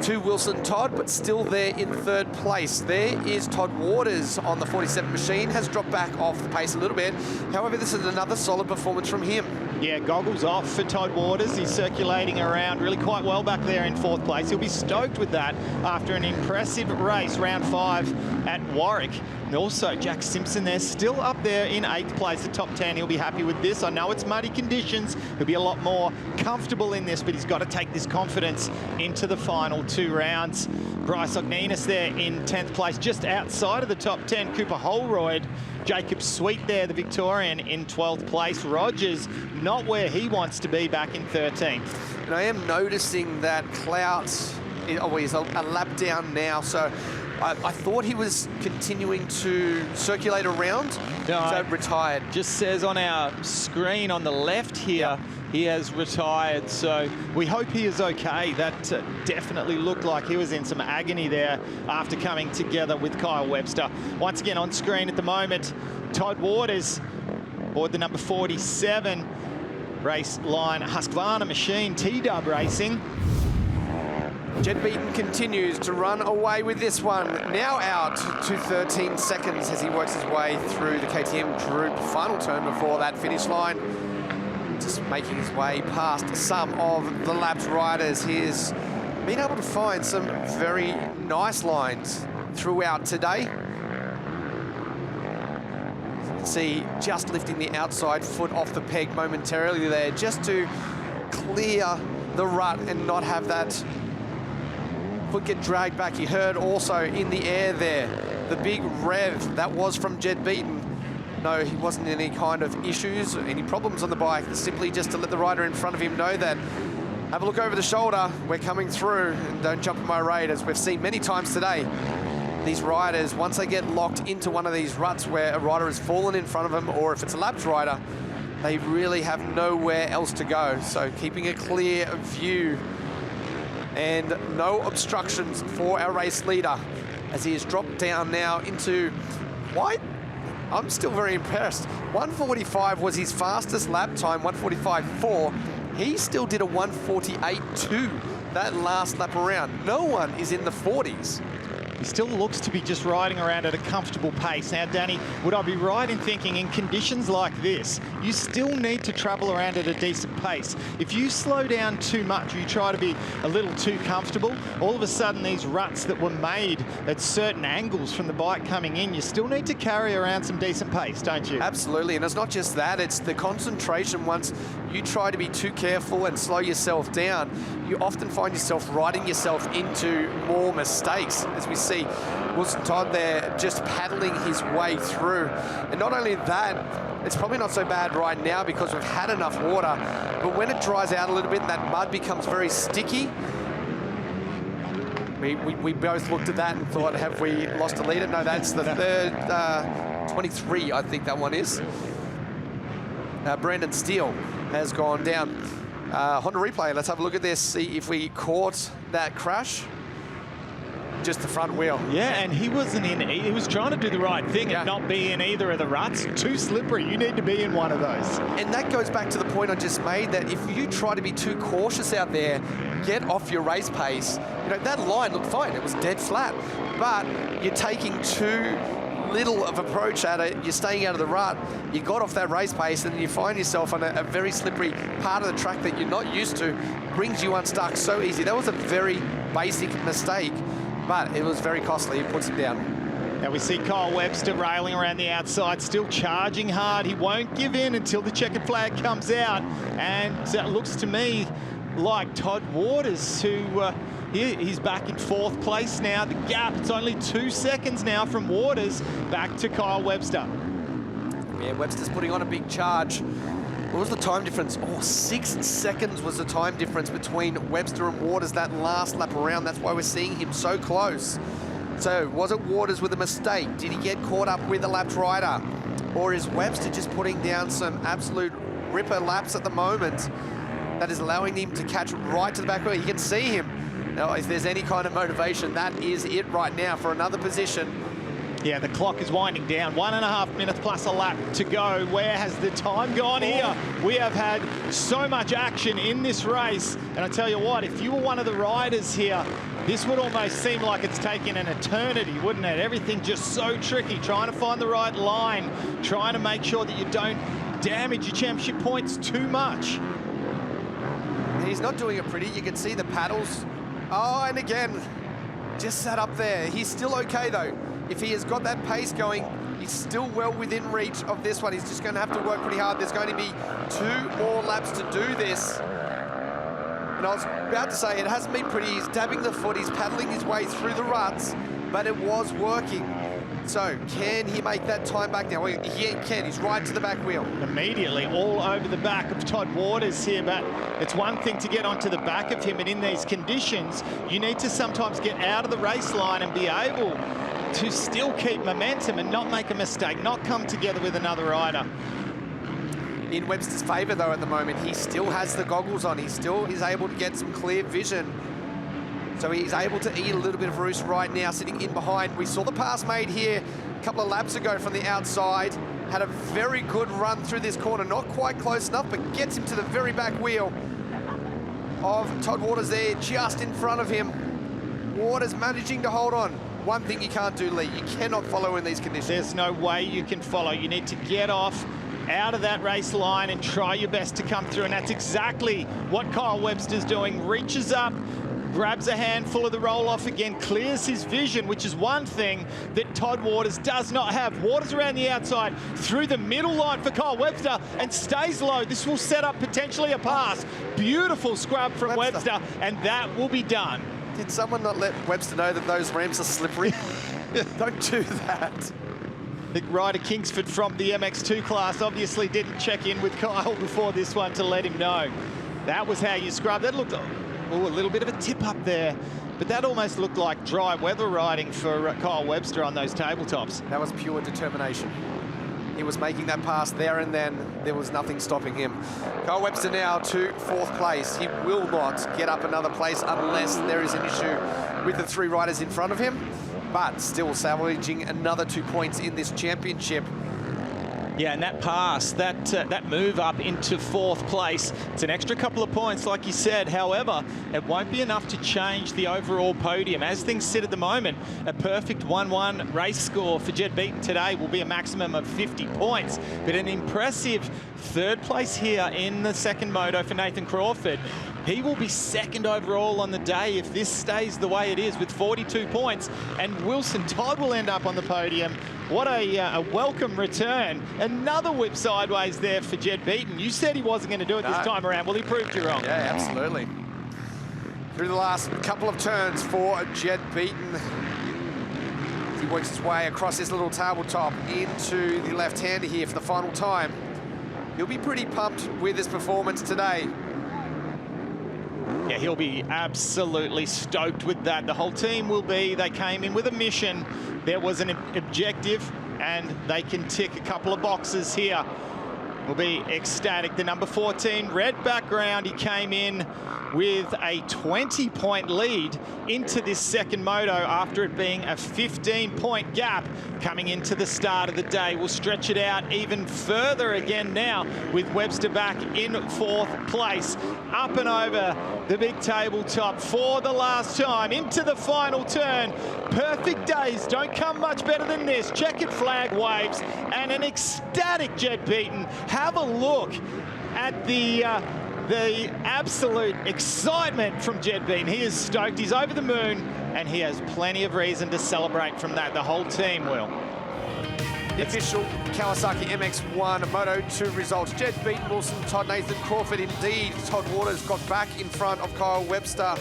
Speaker 14: to Wilson Todd, but still there in 3rd place. There is Todd Waters on the 47 machine, has dropped back off the pace a little bit. However, this is another solid performance from him.
Speaker 10: Yeah, goggles off for Todd Waters. He's circulating around really quite well back there in 4th place. He'll be stoked with that after an impressive race, round 5 at Warwick. And also Jack Simpson there, still up there in 8th place, the top 10. He'll be happy with this. I know it's muddy conditions. He'll be a lot more comfortable in this, but he's got to take this confidence into the final 2 rounds. Bryce Ogninas there in 10th place, just outside of the top 10. Cooper Holroyd, Jacob Sweet there, the Victorian, in 12th place. Rogers, not where he wants to be, back in 13th.
Speaker 14: And I am noticing that Clout is always a lap down now, so I thought he was continuing to circulate around, so retired.
Speaker 10: Just says on our screen on the left here, he has retired, so we hope he is okay. That definitely looked like he was in some agony there after coming together with Kyle Webster. Once again on screen at the moment, Todd Waters aboard the number 47 race line Husqvarna machine, T-Dub Racing.
Speaker 8: Jed Beaton continues to run away with this one. Now out to 13 seconds as he works his way through the KTM Group final turn before that finish line. Just making his way past some of the lapped riders. He's been able to find some very nice lines throughout today. You can see just lifting the outside foot off the peg momentarily there, just to clear the rut and not have that foot get dragged back. You heard also in the air there, the big rev that was from Jed Beaton. No, he wasn't in any kind of issues, any problems on the bike, simply just to let the rider in front of him know that, have a look over the shoulder, we're coming through, and don't jump in my raid, as we've seen many times today. These riders, once they get locked into one of these ruts where a rider has fallen in front of them, or if it's a lapped rider, they really have nowhere else to go. So keeping a clear view and no obstructions for our race leader as he has dropped down now into quite, I'm still very impressed. 1:45 was his fastest lap time, 1:45.4. He still did a 1:48.2 that last lap around. No one is in the 40s.
Speaker 10: He still looks to be just riding around at a comfortable pace. Now, Danny, would I be right in thinking in conditions like this, you still need to travel around at a decent pace? If you slow down too much, or you try to be a little too comfortable, all of a sudden these ruts that were made at certain angles from the bike coming in, you still need to carry around some decent pace, don't you?
Speaker 8: Absolutely, and it's not just that, it's the concentration. Once you try to be too careful and slow yourself down, you often find yourself riding yourself into more mistakes, as we see Wilson Todd there just paddling his way through. And not only that, it's probably not so bad right now because we've had enough water, but when it dries out a little bit and that mud becomes very sticky, we both looked at that and thought, have we lost a leader? No, that's the third, 23, I think that one is. Brandon Steele has gone down. Honda replay, let's have a look at this, see if we caught that crash. Just the front wheel.
Speaker 10: Yeah, and he wasn't in, he was trying to do the right thing and not be in either of the ruts. Too slippery, you need to be in one of those.
Speaker 8: And that goes back to the point I just made, that if you try to be too cautious out there, get off your race pace. You know, that line looked fine, it was dead flat, but you're taking too little of approach at it, you're staying out of the rut, you got off that race pace, and you find yourself on a very slippery part of the track that you're not used to, brings you unstuck so easy. That was a very basic mistake, but it was very costly. It puts him down.
Speaker 10: Now we see Kyle Webster railing around the outside, still charging hard. He won't give in until the checkered flag comes out, and it looks to me like Todd Waters, who he's back in 4th place now. The gap, it's only 2 seconds now from Waters back to Kyle Webster.
Speaker 8: Yeah, Webster's putting on a big charge. What was the time difference? Oh, 6 seconds was the time difference between Webster and Waters that last lap around. That's why we're seeing him so close. So, was it Waters with a mistake? Did he get caught up with a lapped rider? Or is Webster just putting down some absolute ripper laps at the moment that is allowing him to catch right to the back wheel? You can see him. Now, if there's any kind of motivation, that is it right now for another position.
Speaker 10: Yeah, the clock is winding down. 1.5 minutes plus a lap to go. Where has the time gone here? We have had so much action in this race. And I tell you what, if you were one of the riders here, this would almost seem like it's taken an eternity, wouldn't it? Everything just so tricky, trying to find the right line, trying to make sure that you don't damage your championship points too much.
Speaker 8: He's not doing it pretty. You can see the paddles. Oh, and again, just sat up there. He's still okay, though. If he has got that pace going, he's still well within reach of this one. He's just going to have to work pretty hard. There's going to be 2 more laps to do this. And I was about to say, it hasn't been pretty. He's dabbing the foot. He's paddling his way through the ruts, but it was working. So, can he make that time back now? Well, he can. He's right to the back wheel.
Speaker 10: Immediately all over the back of Todd Waters here, but it's one thing to get onto the back of him, and in these conditions, you need to sometimes get out of the race line and be able to still keep momentum and not make a mistake, not come together with another rider.
Speaker 8: In Webster's favour, though, at the moment, he still has the goggles on. He still is able to get some clear vision. So he's able to eat a little bit of roost right now, sitting in behind. We saw the pass made here a couple of laps ago from the outside. Had a very good run through this corner. Not quite close enough, but gets him to the very back wheel.
Speaker 14: of Todd Waters there, just in front of him. Waters managing to hold on. One thing you can't do, Lee, you cannot follow in these conditions.
Speaker 10: There's no way you can follow. You need to get off out of that race line and try your best to come through, and that's exactly what Kyle Webster's doing. Reaches up, grabs a handful of the roll-off again, clears his vision, which is one thing that Todd Waters does not have. Waters around the outside, through the middle line for Kyle Webster, and stays low. This will set up potentially a pass. Beautiful scrub from Webster, and that will be done.
Speaker 14: Did someone not let Webster know that those ramps are slippery? Don't do that.
Speaker 10: The Ryder Kingsford from the MX2 class obviously didn't check in with Kyle before this one to let him know. That was how you scrub. That looked a little bit of a tip up there, but that almost looked like dry weather riding for Kyle Webster on those tabletops.
Speaker 14: That was pure determination. He was making that pass there and then. There was nothing stopping him. Kyle Webster now to 4th place. He will not get up another place unless there is an issue with the 3 riders in front of him, but still salvaging another 2 points in this championship.
Speaker 10: Yeah, and that pass, that move up into 4th place, it's an extra couple of points, like you said. However, it won't be enough to change the overall podium. As things sit at the moment, a perfect 1-1 race score for Jed Beaton today will be a maximum of 50 points. But an impressive 3rd place here in the 2nd moto for Nathan Crawford. He will be 2nd overall on the day if this stays the way it is with 42 points. And Wilson Todd will end up on the podium. What a welcome return. Another whip sideways there for Jed Beaton. You said he wasn't going to do it this time around. Well, he proved you wrong.
Speaker 14: Yeah, absolutely. Through the last couple of turns for Jed Beaton. He works his way across this little tabletop into the left-hander here for the final time. He'll be pretty pumped with his performance today.
Speaker 10: Yeah, he'll be absolutely stoked with that. The whole team will be. They came in with a mission. There was an objective, and they can tick a couple of boxes here. Will be ecstatic. The number 14, red background, he came in with a 20-point lead into this 2nd moto after it being a 15-point gap coming into the start of the day. We'll stretch it out even further again now with Webster back in 4th place. Up and over the big tabletop for the last time into the final turn. Perfect days don't come much better than this. Checkered flag waves and an ecstatic Jed Beaton. Have a look at the absolute excitement from Jed Beaton. He is stoked, he's over the moon, and he has plenty of reason to celebrate from that. The whole team will.
Speaker 14: The official Kawasaki MX1 Moto2 results. Jed Beaton, Wilson Todd, Nathan Crawford. Indeed, Todd Waters got back in front of Kyle Webster.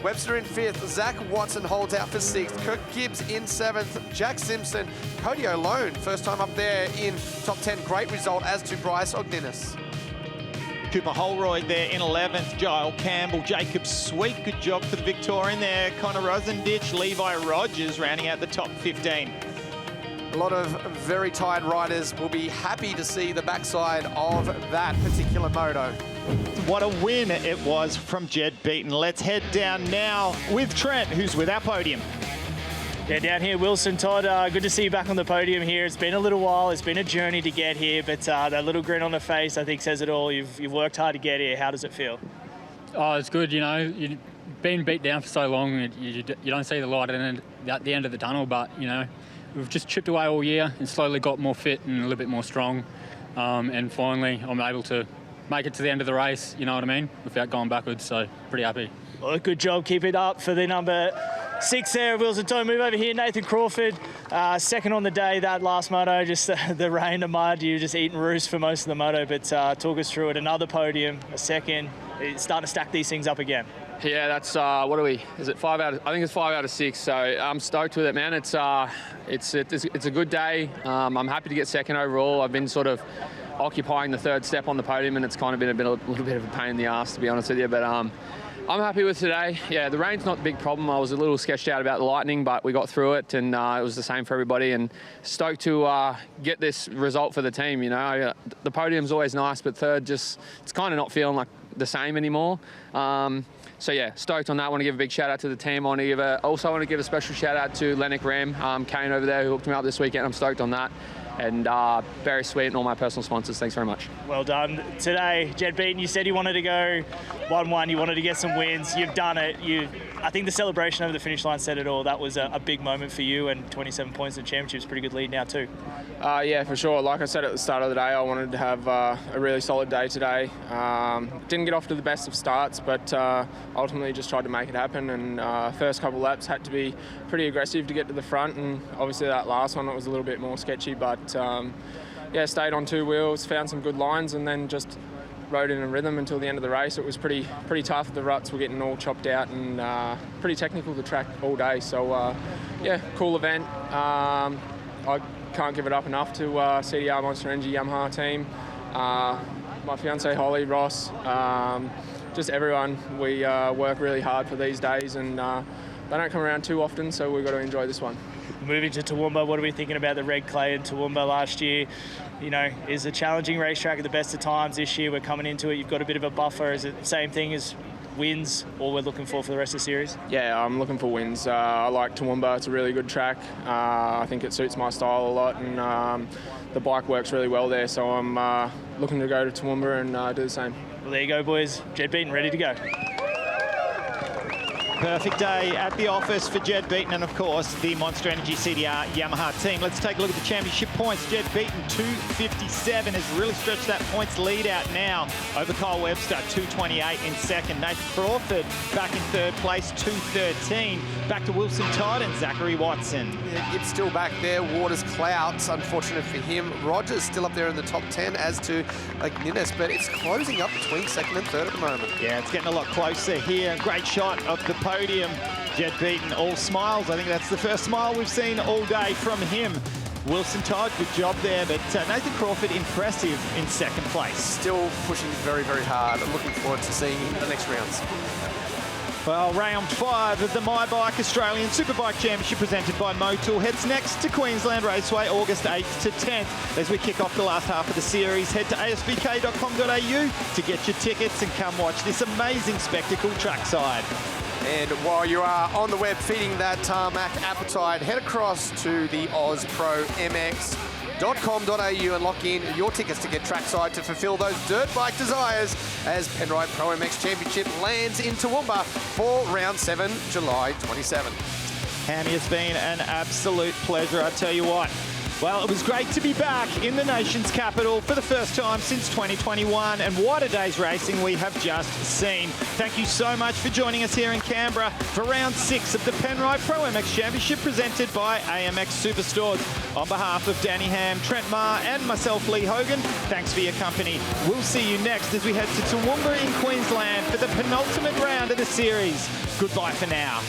Speaker 14: Webster in 5th, Zach Watson holds out for 6th, Kirk Gibbs in 7th, Jack Simpson, Cody O'Lone, first time up there in top 10. Great result, as to Bryce Ogninis.
Speaker 10: Cooper Holroyd there in 11th, Giles Campbell, Jacob Sweet, good job for the Victorian there, Connor Rosenditch, Levi Rogers rounding out the top 15.
Speaker 14: A lot of very tired riders will be happy to see the backside of that particular moto.
Speaker 10: What a win it was from Jed Beaton. Let's head down now with Trent, who's with our podium.
Speaker 11: Yeah, down here, Wilson Todd, good to see you back on the podium here. It's been a little while, it's been a journey to get here, but that little grin on the face, I think, says it all. You've worked hard to get here. How does it feel?
Speaker 15: Oh, it's good, you know. You've been beat down for so long, you don't see the light at the end of the tunnel, but, you know, we've just chipped away all year and slowly got more fit and a little bit more strong. And finally, I'm able to make it to the end of the race, you know what I mean, without going backwards, so pretty happy.
Speaker 11: Well, good job. Keep it up for the number 6 there, Wilson Todd. Move over here, Nathan Crawford, 2nd on the day, that last moto, just the rain, the mud, you just eating roost for most of the moto, but talk us through it. Another podium, a 2nd, it's starting to stack these things up again.
Speaker 15: Yeah, that's, what are we, is it 5 out of, I think it's 5 out of 6, so I'm stoked with it, man. It's a good day. I'm happy to get 2nd overall. I've been sort of occupying the 3rd step on the podium, and it's kind of been a little bit of a pain in the ass, to be honest with you, but I'm happy with today. Yeah, the rain's not the big problem. I was a little sketched out about the lightning, but we got through it, and it was the same for everybody, and stoked to get this result for the team, you know. The podium's always nice, but 3rd it's kind of not feeling like the same anymore. So yeah, stoked on that. I want to give a big shout out to the team. I also want to give a special shout out to Lennox Ram, Kane over there, who hooked me up this weekend. I'm stoked on that. and very sweet, and all my personal sponsors. Thanks very much.
Speaker 11: Well done. Today, Jed Beaton, you said you wanted to go 1-1, you wanted to get some wins. You've done it. I think the celebration over the finish line said it all. That was a big moment for you, and 27 points in the championship is a pretty good lead now too.
Speaker 12: Yeah, for sure. Like I said at the start of the day, I wanted to have a really solid day today. Didn't get off to the best of starts, but ultimately just tried to make it happen, and first couple laps had to be pretty aggressive to get to the front, and obviously that last one, it was a little bit more sketchy, but yeah, stayed on 2 wheels, found some good lines, and then just rode in a rhythm until the end of the race. It was pretty tough. The ruts were getting all chopped out, and pretty technical the track all day. So yeah, cool event. I can't give it up enough to CDR Monster Energy Yamaha team, my fiance Holly, Ross, just everyone. We work really hard for these days, and they don't come around too often, so we've got to enjoy this one.
Speaker 11: Moving to Toowoomba, what are we thinking about the red clay in Toowoomba last year? You know, is a challenging racetrack at the best of times. This year we're coming into it, you've got a bit of a buffer. Is it the same thing as wins, all we're looking for the rest of the series?
Speaker 12: Yeah, I'm looking for wins. I like Toowoomba, it's a really good track. I think it suits my style a lot, and the bike works really well there, so I'm looking to go to Toowoomba and do the same.
Speaker 11: Well, there you go, boys. Jed Beaton ready to go.
Speaker 3: Perfect day at the office for Jed Beaton and, of course, the Monster Energy CDR Yamaha team. Let's take a look at the championship points. Jed Beaton, 257, has really stretched that points lead out now over Kyle Webster, 228 in second. Nathan Crawford back in third place, 213. Back to Wilson Todd and Zachary Watson.
Speaker 14: It's still back there. Waters clouds, unfortunate for him. Rogers still up there in the top 10, as to Guinness, but it's closing up between second and third at the moment.
Speaker 3: Yeah, it's getting a lot closer here. Great shot of the podium. Jed Beaton, all smiles. I think that's the first smile we've seen all day from him. Wilson Todd, good job there, but Nathan Crawford, impressive in second place.
Speaker 14: Still pushing very, very hard. I'm looking forward to seeing him in the next rounds.
Speaker 3: Well, round 5 of the My Bike Australian Superbike Championship presented by Motul heads next to Queensland Raceway, August 8th to 10th. As we kick off the last half of the series, head to asbk.com.au to get your tickets and come watch this amazing spectacle trackside.
Speaker 14: And while you are on the web feeding that tarmac appetite, head across to the ProMX.com.au and lock in your tickets to get trackside to fulfill those dirt bike desires as Penrite ProMX Championship lands in Toowoomba for round 7, July 27.
Speaker 3: Hammy, it's been an absolute pleasure, I tell you what. Well, it was great to be back in the nation's capital for the first time since 2021, and what a day's racing we have just seen. Thank you so much for joining us here in Canberra for round 6 of the Penrite ProMX Championship presented by AMX Superstores. On behalf of Danny Ham, Trent Marr and myself, Lee Hogan, thanks for your company. We'll see you next as we head to Toowoomba in Queensland for the penultimate round of the series. Goodbye for now.